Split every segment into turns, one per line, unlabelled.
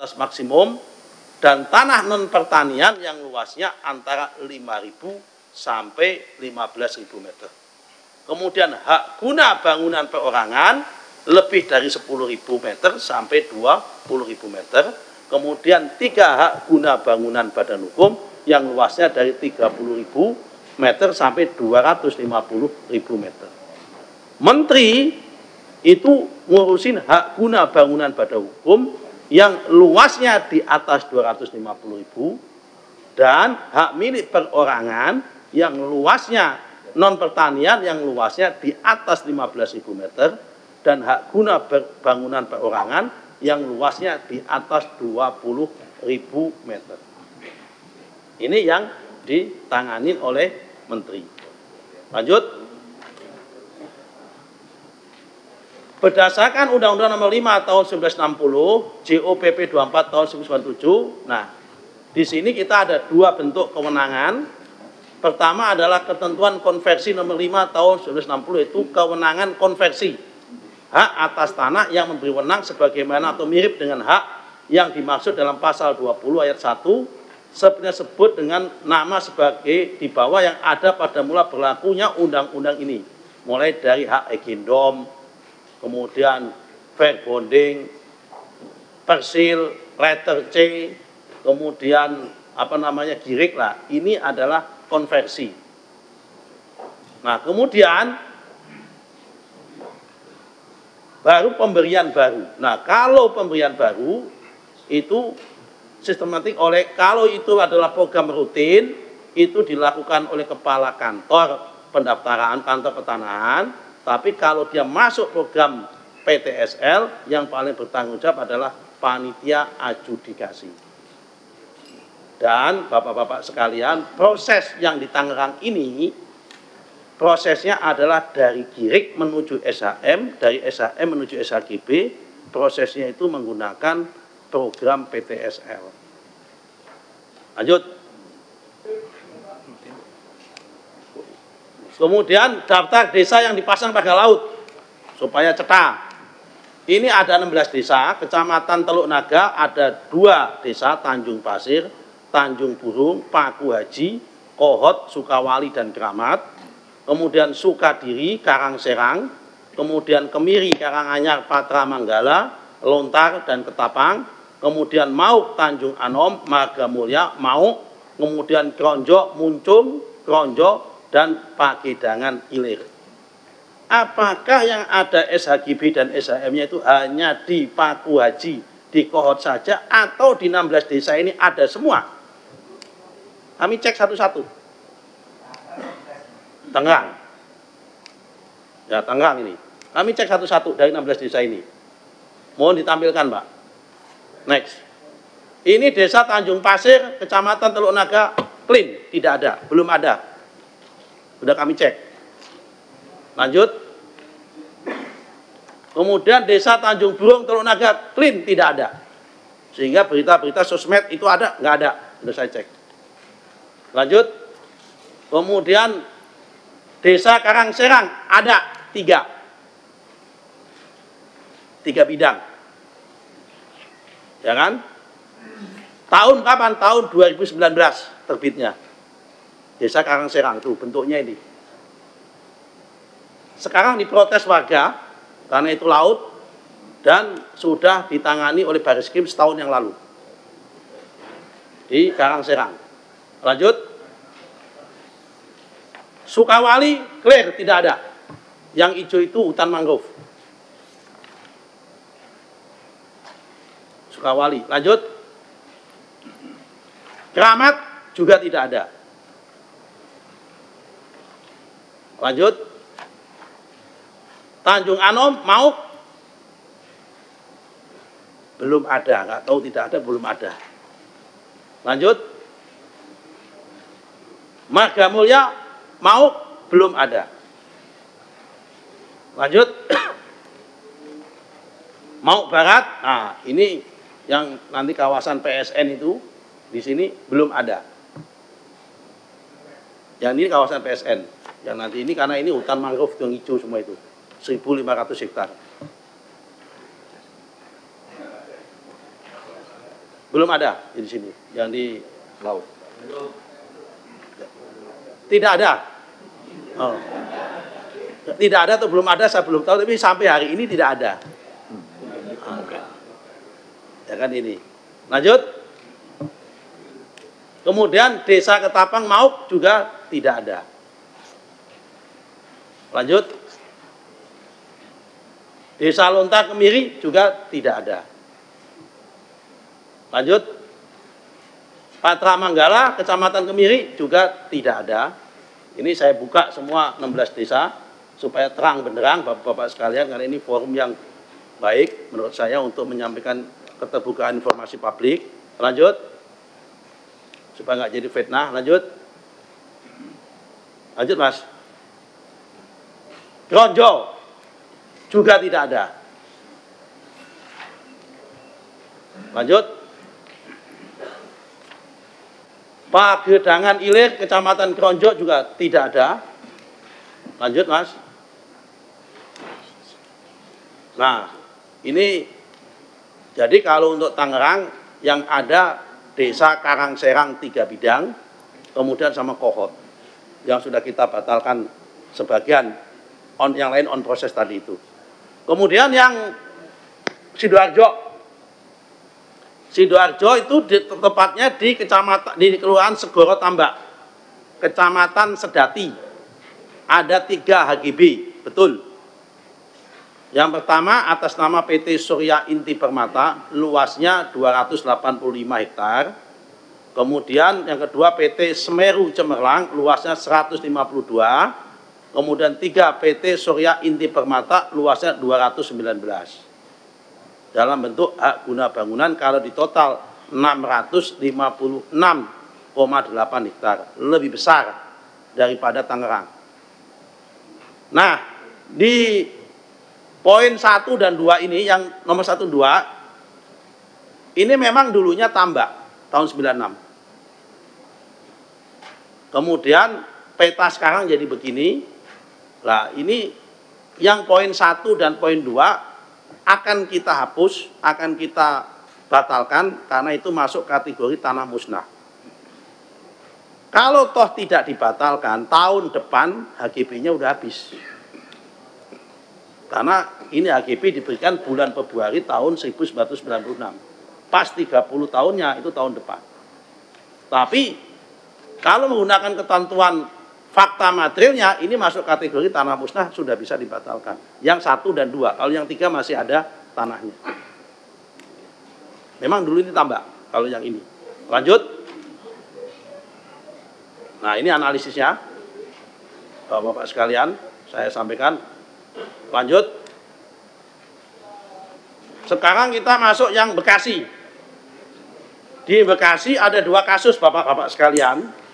batas maksimum, dan tanah non pertanian yang luasnya antara 5.000 sampai 15.000 meter. Kemudian hak guna bangunan perorangan lebih dari 10.000 meter sampai 20.000 meter. Kemudian 3 hak guna bangunan badan hukum yang luasnya dari 30.000 meter sampai 250.000 meter. Menteri itu ngurusin hak guna bangunan badan hukum yang luasnya di atas 250.000 dan hak milik perorangan yang luasnya non pertanian yang luasnya di atas 15.000 meter dan hak guna bangunan perorangan yang luasnya di atas 20.000 meter. Ini yang ditangani oleh Menteri. Lanjut. Berdasarkan Undang-Undang Nomor 5 Tahun 1960, JOPP 24 Tahun 1997. Nah, di sini kita ada 2 bentuk kewenangan. Pertama adalah ketentuan konversi Nomor 5 Tahun 1960, yaitu kewenangan konversi hak atas tanah yang memberi wewenang sebagaimana atau mirip dengan hak yang dimaksud dalam pasal 20 ayat 1 sebenarnya sebut dengan nama sebagai di bawah yang ada pada mula berlakunya undang-undang ini, mulai dari hak egendom, kemudian fair bonding, persil, letter C, kemudian girik lah. Ini adalah konversi. Nah, kemudian baru pemberian baru. Nah, kalau pemberian baru itu sistematik kalau itu adalah program rutin, itu dilakukan oleh kepala kantor pendaftaran kantor pertanahan. Tapi kalau dia masuk program PTSL, yang paling bertanggung jawab adalah panitia adjudikasi. Dan bapak-bapak sekalian, proses yang di Tangerang ini, prosesnya adalah dari girik menuju SHM, dari SHM menuju SHGB, prosesnya itu menggunakan program PTSL. Lanjut. Kemudian daftar desa yang dipasang pagar laut supaya cetak. Ini ada 16 desa, Kecamatan Teluk Naga ada 2 desa, Tanjung Pasir, Tanjung Burung, Paku Haji, Kohot, Sukawali dan Keramat. Kemudian Sukadiri, Karangserang, kemudian Kemiri, Karanganyar, Patra Manggala, Lontar dan Ketapang, kemudian Mauk, Tanjung Anom, Margamulya, Mauk, kemudian Kronjo, Muncung, Kronjo, dan Pagedangan Ilir. Apakah yang ada SHGB dan SHM-nya itu hanya di Paku Haji, di Kohot saja, atau di 16 desa ini ada semua? Kami cek satu-satu. Tangerang. Ya, Tangerang ini. Kami cek satu-satu dari 16 desa ini. Mohon ditampilkan, Pak. Next. Ini desa Tanjung Pasir, Kecamatan Teluk Naga, clean, tidak ada, belum ada. Sudah kami cek. Lanjut. Kemudian desa Tanjung Burung, Teluk Naga, clean, tidak ada. Sehingga berita-berita sosmed itu ada, nggak ada. Sudah saya cek. Lanjut. Kemudian desa Karangserang ada 3 bidang. Ya kan? Tahun kapan? Tahun 2019 terbitnya. Desa Karangserang tuh bentuknya ini. Sekarang diprotes warga karena itu laut dan sudah ditangani oleh Baris Krim setahun yang lalu. Di Karangserang. Lanjut. Sukawali clear, tidak ada. Yang hijau itu hutan mangrove. Sukawali. Lanjut. Keramat juga tidak ada. Lanjut. Tanjung Anom, Mauk belum ada, nggak tahu, tidak ada, belum ada. Lanjut. Margamulya, Mauk belum ada. Lanjut. Mauk Barat, nah ini yang nanti kawasan PSN itu di sini belum ada. Yang ini kawasan PSN. Yang nanti ini karena ini hutan mangrove yang hijau semua itu. 1.500 hektar. Belum ada di sini, yang di laut. Tidak ada. Oh. Tidak ada atau belum ada, saya belum tahu, tapi sampai hari ini tidak ada. Oke. Ya kan ini. Lanjut. Kemudian desa Ketapang Mauk juga tidak ada. Lanjut. Desa Lontar Kemiri juga tidak ada. Lanjut. Patra Manggala, Kecamatan Kemiri juga tidak ada. Ini saya buka semua 16 desa supaya terang benderang Bapak-bapak sekalian, karena ini forum yang baik menurut saya untuk menyampaikan keterbukaan informasi publik. Lanjut. Supaya nggak jadi fitnah. Lanjut. Lanjut, Mas. Kronjo juga tidak ada. Lanjut. Pagedangan Ilir, Kecamatan Kronjo juga tidak ada. Lanjut, Mas. Nah, ini jadi kalau untuk Tangerang yang ada Desa Karangserang 3 bidang, kemudian sama Kohot yang sudah kita batalkan sebagian, yang lain on proses tadi itu. Kemudian yang Sidoarjo. Sidoarjo itu tepatnya di kecamatan, di Kelurahan Segoro Tambak, Kecamatan Sedati. Ada 3 HGB, betul. Yang pertama atas nama PT Surya Inti Permata, luasnya 285 hektar. Kemudian yang kedua PT Semeru Cemerlang, luasnya 152. Kemudian 3 PT Surya Inti Permata, luasnya 219. Dalam bentuk hak guna bangunan kalau di total 656,8 hektar, lebih besar daripada Tangerang. Nah, di poin 1 dan 2 ini, yang nomor 1 2, ini memang dulunya tambak tahun 96. Kemudian peta sekarang jadi begini. Nah, ini yang poin 1 dan poin 2 akan kita hapus, akan kita batalkan karena itu masuk kategori tanah musnah. Kalau toh tidak dibatalkan, tahun depan HGB-nya udah habis. Karena ini HGB diberikan bulan Februari tahun 1996. Pas 30 tahunnya itu tahun depan. Tapi kalau menggunakan ketentuan fakta materialnya, ini masuk kategori tanah musnah, sudah bisa dibatalkan. Yang 1 dan 2, kalau yang 3 masih ada tanahnya. Memang dulu ini tambak, kalau yang ini. Lanjut. Nah, ini analisisnya. Bapak-bapak sekalian, saya sampaikan. Lanjut. Sekarang kita masuk yang Bekasi. Di Bekasi ada 2 kasus, Bapak-bapak sekalian.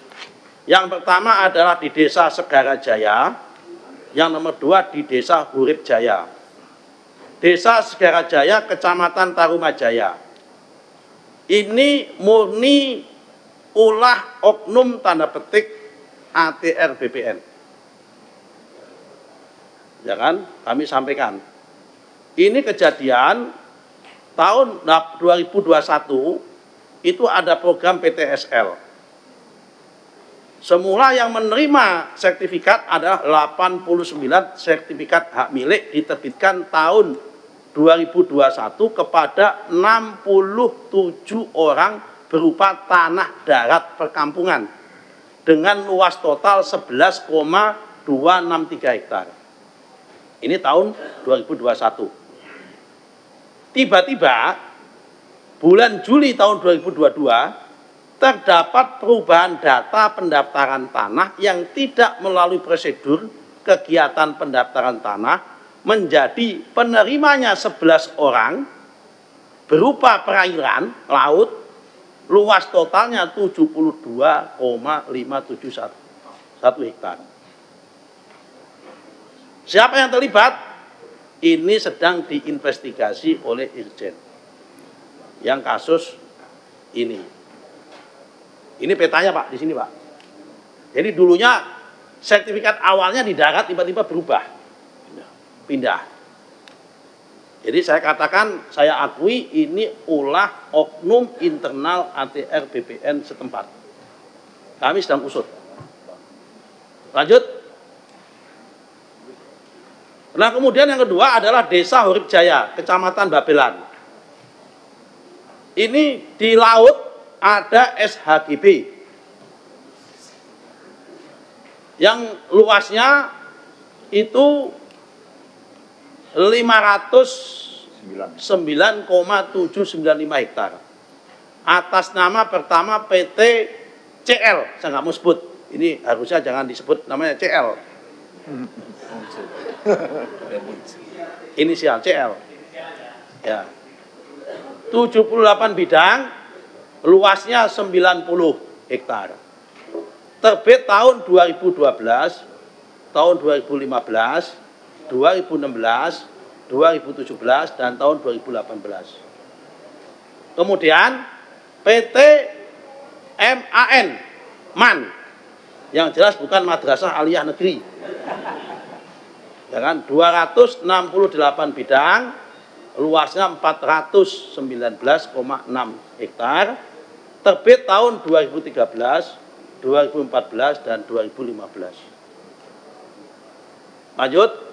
Yang pertama adalah di Desa Segara Jaya, yang nomor 2 di Desa Hurip Jaya. Desa Segara Jaya, Kecamatan Tarumajaya. Ini murni ulah oknum tanda petik ATR BPN. Ya kan? Kami sampaikan. Ini kejadian tahun 2021 itu ada program PTSL. Semula yang menerima sertifikat adalah 89 sertifikat hak milik diterbitkan tahun 2021 kepada 67 orang berupa tanah darat perkampungan dengan luas total 11,263 hektar. Ini tahun 2021. Tiba-tiba bulan Juli tahun 2022 terdapat perubahan data pendaftaran tanah yang tidak melalui prosedur kegiatan pendaftaran tanah menjadi penerimanya 11 orang berupa perairan laut, luas totalnya 72,571 hektar. Siapa yang terlibat? Ini sedang diinvestigasi oleh Irjen yang kasus ini. Ini petanya, Pak, di sini, Pak. Jadi dulunya sertifikat awalnya di darat tiba-tiba berubah. Pindah. Jadi saya katakan, saya akui ini ulah oknum internal ATR BPN setempat. Kami sedang usut. Lanjut. Nah kemudian yang kedua adalah Desa Hurib Jaya, Kecamatan Babelan. Ini di laut ada SHGB yang luasnya itu 509,795 hektar. Atas nama pertama PT CL, saya nggak mau sebut. Ini harusnya jangan disebut namanya CL. Inisial CL. Ya. 78 bidang, luasnya 90 hektar. Terbit tahun 2012, tahun 2015, 2016, 2017, dan tahun 2018. Kemudian PT MAN, yang jelas bukan Madrasah Aliyah Negeri. Ya kan, 268 bidang, luasnya 419,6 hektar, terbit tahun 2013, 2014, dan 2015. Lanjut.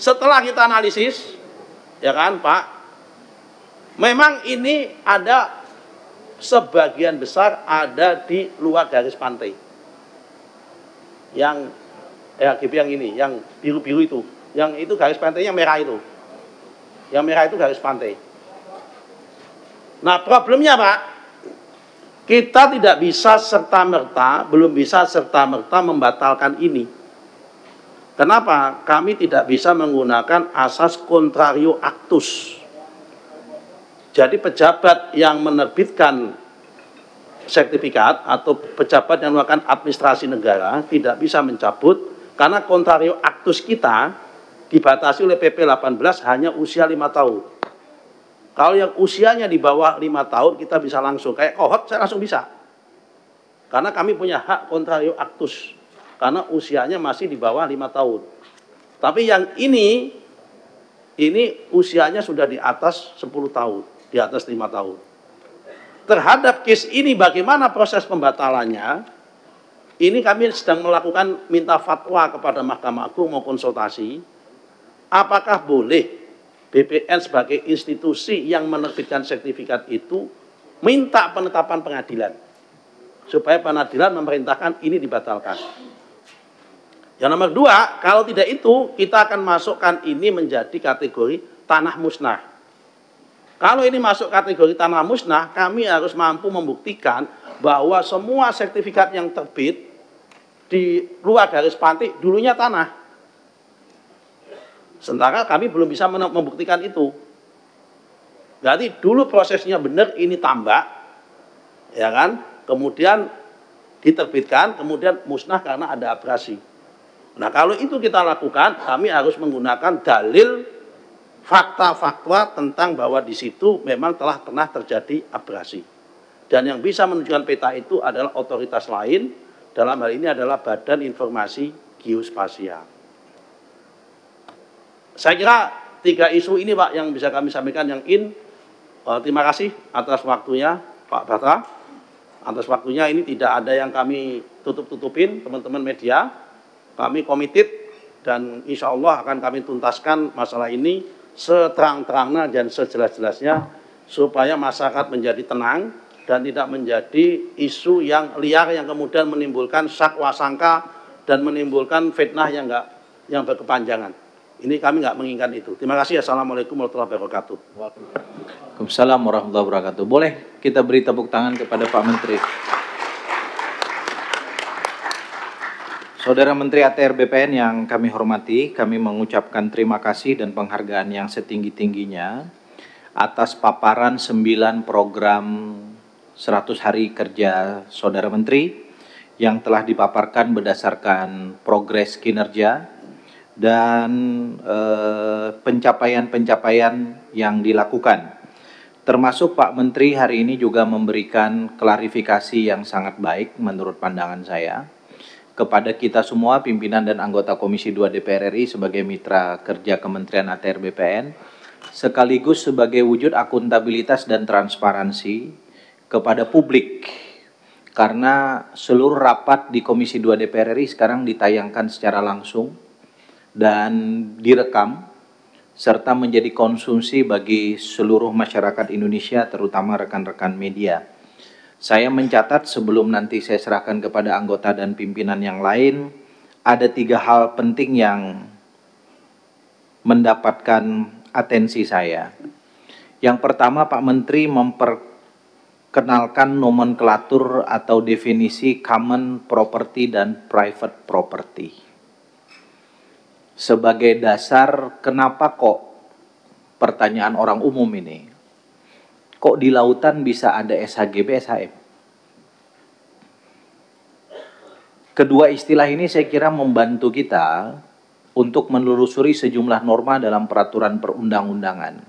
Setelah kita analisis, ya kan Pak, memang ini ada sebagian besar ada di luar garis pantai. Yang GP yang ini, yang biru-biru itu, yang itu garis pantainya merah itu. Yang merah itu garis pantai. Nah problemnya Pak, kita tidak bisa serta-merta, belum bisa serta-merta membatalkan ini. Kenapa? Kami tidak bisa menggunakan asas contrario actus. Jadi pejabat yang menerbitkan sertifikat atau pejabat yang melakukan administrasi negara tidak bisa mencabut karena contrario actus kita dibatasi oleh PP 18 hanya usia 5 tahun. Kalau yang usianya di bawah 5 tahun kita bisa langsung, kayak kohort saya langsung bisa. Karena kami punya hak contrario actus. Karena usianya masih di bawah 5 tahun. Tapi yang ini usianya sudah di atas 10 tahun, di atas 5 tahun. Terhadap case ini bagaimana proses pembatalannya? Ini kami sedang melakukan minta fatwa kepada Mahkamah Agung mau konsultasi. Apakah boleh BPN sebagai institusi yang menerbitkan sertifikat itu minta penetapan pengadilan? Supaya pengadilan memerintahkan ini dibatalkan. Yang nomor dua, kalau tidak itu, kita akan masukkan ini menjadi kategori tanah musnah. Kalau ini masuk kategori tanah musnah, kami harus mampu membuktikan bahwa semua sertifikat yang terbit di luar garis pantai dulunya tanah. Sementara kami belum bisa membuktikan itu. Berarti dulu prosesnya benar, ini tambak, ya kan? Kemudian diterbitkan, kemudian musnah karena ada abrasi. Nah kalau itu kita lakukan, kami harus menggunakan dalil fakta-fakta tentang bahwa di situ memang telah pernah terjadi abrasi. Dan yang bisa menunjukkan peta itu adalah otoritas lain, dalam hal ini adalah Badan Informasi Geospasial. Saya kira 3 isu ini Pak yang bisa kami sampaikan yang terima kasih atas waktunya Pak Batra. Atas waktunya ini tidak ada yang kami tutup-tutupin teman-teman media. Kami komited dan insya Allah akan kami tuntaskan masalah ini seterang-terangnya dan sejelas-jelasnya supaya masyarakat menjadi tenang dan tidak menjadi isu yang liar yang kemudian menimbulkan syak wasangka dan menimbulkan fitnah yang berkepanjangan. Ini kami nggak menginginkan itu. Terima kasih. Assalamualaikum warahmatullahi wabarakatuh.
Waalaikumsalam warahmatullahi wabarakatuh. Boleh kita beri tepuk tangan kepada Pak Menteri. Saudara Menteri ATR BPN yang kami hormati, kami mengucapkan terima kasih dan penghargaan yang setinggi-tingginya atas paparan 9 program 100 hari kerja Saudara Menteri yang telah dipaparkan berdasarkan progres kinerja dan pencapaian-pencapaian yang dilakukan. Termasuk Pak Menteri hari ini juga memberikan klarifikasi yang sangat baik menurut pandangan saya. kepada kita semua pimpinan dan anggota Komisi 2 DPR RI sebagai mitra kerja Kementerian ATR BPN, sekaligus sebagai wujud akuntabilitas dan transparansi kepada publik. Karena seluruh rapat di Komisi 2 DPR RI sekarang ditayangkan secara langsung dan direkam, serta menjadi konsumsi bagi seluruh masyarakat Indonesia, terutama rekan-rekan media. Saya mencatat sebelum nanti saya serahkan kepada anggota dan pimpinan yang lain, ada 3 hal penting yang mendapatkan atensi saya. Yang pertama, Pak Menteri memperkenalkan nomenklatur atau definisi common property dan private property. Sebagai dasar, kenapa kok, pertanyaan orang umum ini, kok di lautan bisa ada SHGB, SHM? Kedua istilah ini saya kira membantu kita untuk menelusuri sejumlah norma dalam peraturan perundang-undangan.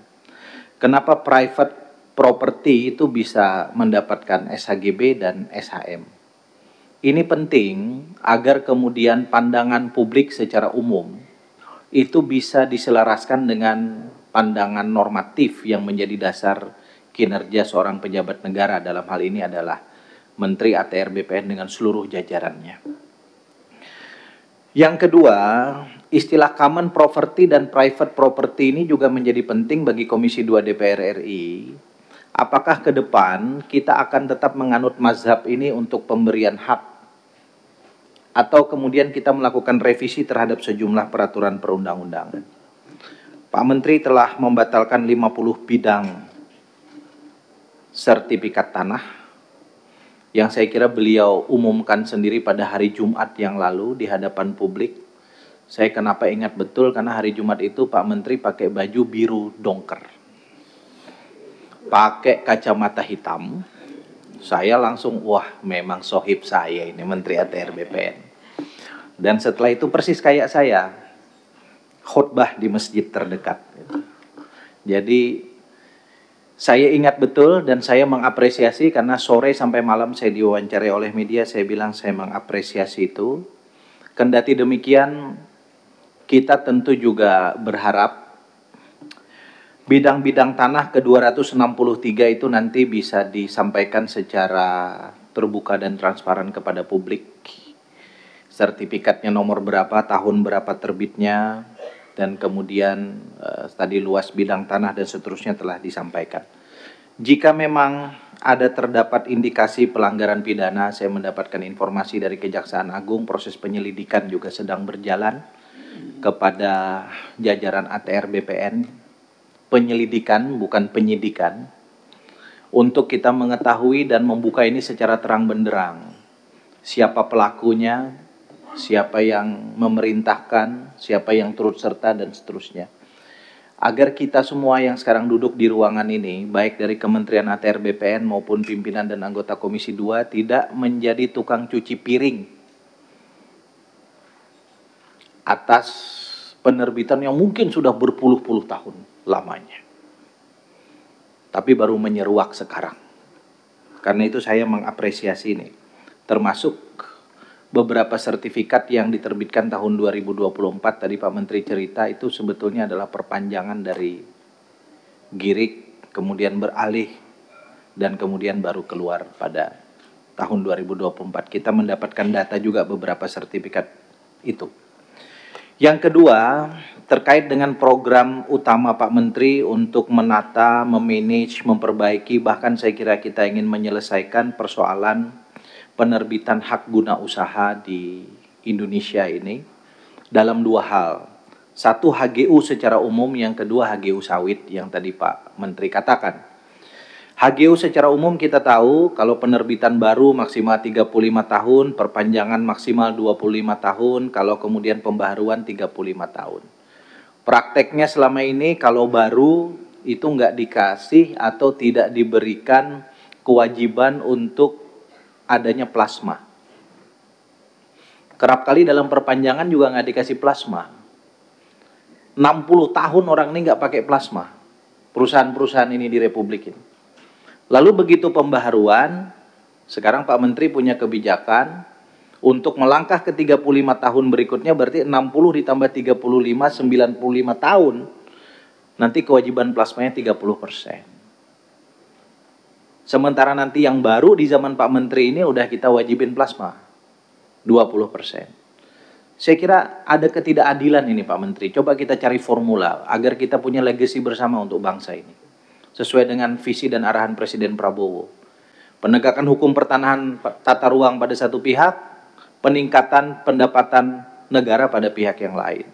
Kenapa private property itu bisa mendapatkan SHGB dan SHM? Ini penting agar kemudian pandangan publik secara umum itu bisa diselaraskan dengan pandangan normatif yang menjadi dasar kinerja seorang pejabat negara, dalam hal ini adalah Menteri ATR BPN dengan seluruh jajarannya. Yang kedua, istilah common property dan private property ini juga menjadi penting bagi Komisi 2 DPR RI. Apakah ke depan kita akan tetap menganut mazhab ini untuk pemberian hak, atau kemudian kita melakukan revisi terhadap sejumlah peraturan perundang-undangan? Pak Menteri telah membatalkan 50 bidang sertifikat tanah yang saya kira beliau umumkan sendiri pada hari Jumat yang lalu di hadapan publik. Saya kenapa ingat betul, karena hari Jumat itu Pak Menteri pakai baju biru dongker, pakai kacamata hitam. Saya langsung, wah memang sohib saya ini Menteri ATR BPN. Dan setelah itu persis kayak saya, khutbah di masjid terdekat. Jadi saya ingat betul dan saya mengapresiasi, karena sore sampai malam saya diwawancarai oleh media, saya bilang saya mengapresiasi itu. Kendati demikian, kita tentu juga berharap bidang-bidang tanah ke 263 itu nanti bisa disampaikan secara terbuka dan transparan kepada publik. Sertifikatnya nomor berapa, tahun berapa terbitnya, dan kemudian tadi luas bidang tanah dan seterusnya telah disampaikan. Jika memang ada terdapat indikasi pelanggaran pidana, saya mendapatkan informasi dari Kejaksaan Agung, proses penyelidikan juga sedang berjalan kepada jajaran ATR BPN, penyelidikan bukan penyidikan, untuk kita mengetahui dan membuka ini secara terang benderang. Siapa pelakunya, siapa yang memerintahkan, siapa yang turut serta, dan seterusnya. Agar kita semua yang sekarang duduk di ruangan ini, baik dari Kementerian ATR BPN maupun pimpinan dan anggota Komisi 2, tidak menjadi tukang cuci piring atas penerbitan yang mungkin sudah berpuluh-puluh tahun lamanya, tapi baru menyeruak sekarang. Karena itu saya mengapresiasi ini, termasuk beberapa sertifikat yang diterbitkan tahun 2024, tadi Pak Menteri cerita, itu sebetulnya adalah perpanjangan dari GIRIK, kemudian beralih, dan kemudian baru keluar pada tahun 2024. Kita mendapatkan data juga beberapa sertifikat itu. Yang kedua, terkait dengan program utama Pak Menteri untuk menata, memanage, memperbaiki, bahkan saya kira kita ingin menyelesaikan persoalan penerbitan hak guna usaha di Indonesia ini dalam 2 hal. Satu, HGU secara umum, yang kedua HGU sawit yang tadi Pak Menteri katakan. HGU secara umum kita tahu kalau penerbitan baru maksimal 35 tahun, perpanjangan maksimal 25 tahun, kalau kemudian pembaharuan 35 tahun. Prakteknya selama ini kalau baru itu nggak dikasih atau tidak diberikan kewajiban untuk adanya plasma. Kerap kali dalam perpanjangan juga nggak dikasih plasma. 60 tahun orang ini nggak pakai plasma. Perusahaan-perusahaan ini di Republik ini. Lalu begitu pembaharuan, sekarang Pak Menteri punya kebijakan Untuk melangkah ke 35 tahun berikutnya berarti 60 ditambah 35, 95 tahun. Nanti kewajiban plasmanya 30%. Sementara nanti yang baru di zaman Pak Menteri ini udah kita wajibin plasma 20%. Saya kira ada ketidakadilan ini Pak Menteri. Coba kita cari formula agar kita punya legacy bersama untuk bangsa ini. Sesuai dengan visi dan arahan Presiden Prabowo. Penegakan hukum pertanahan tata ruang pada satu pihak, peningkatan pendapatan negara pada pihak yang lain.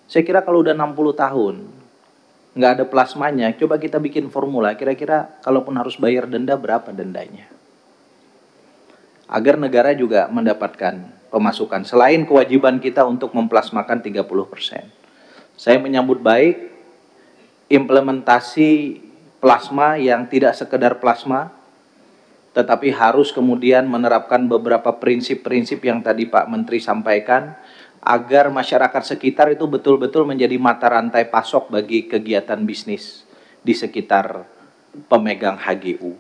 Saya kira kalau udah 60 tahun, nggak ada plasmanya, coba kita bikin formula, kira-kira kalaupun harus bayar denda, berapa dendanya? Agar negara juga mendapatkan pemasukan, selain kewajiban kita untuk memplasmakan 30%. Saya menyambut baik implementasi plasma yang tidak sekedar plasma, tetapi harus kemudian menerapkan beberapa prinsip-prinsip yang tadi Pak Menteri sampaikan, agar masyarakat sekitar itu betul-betul menjadi mata rantai pasok bagi kegiatan bisnis di sekitar pemegang HGU.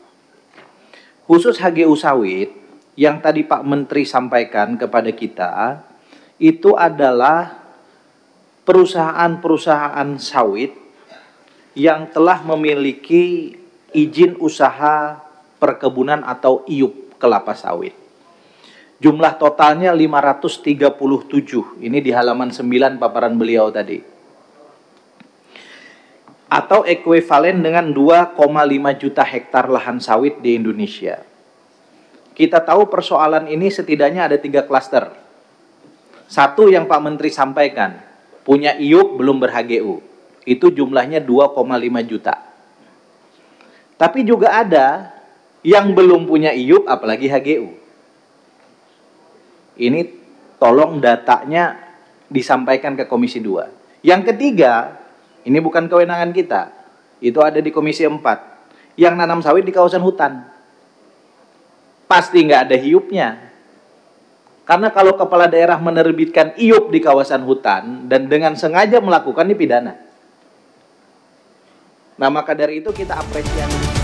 Khusus HGU sawit, yang tadi Pak Menteri sampaikan kepada kita, itu adalah perusahaan-perusahaan sawit yang telah memiliki izin usaha perkebunan atau IUP kelapa sawit. Jumlah totalnya 537. Ini di halaman 9 paparan beliau tadi. Atau ekuivalen dengan 2,5 juta hektar lahan sawit di Indonesia. Kita tahu persoalan ini setidaknya ada 3 klaster. Satu yang Pak Menteri sampaikan, punya IUP belum ber-HGU. Itu jumlahnya 2,5 juta. Tapi juga ada yang belum punya IUP apalagi HGU. Ini tolong datanya disampaikan ke Komisi 2. Yang ketiga, ini bukan kewenangan kita. Itu ada di Komisi 4. Yang nanam sawit di kawasan hutan. Pasti nggak ada IUP-nya. Karena kalau kepala daerah menerbitkan IUP di kawasan hutan dan dengan sengaja melakukan, ini pidana. Nah, maka dari itu kita apresiasi.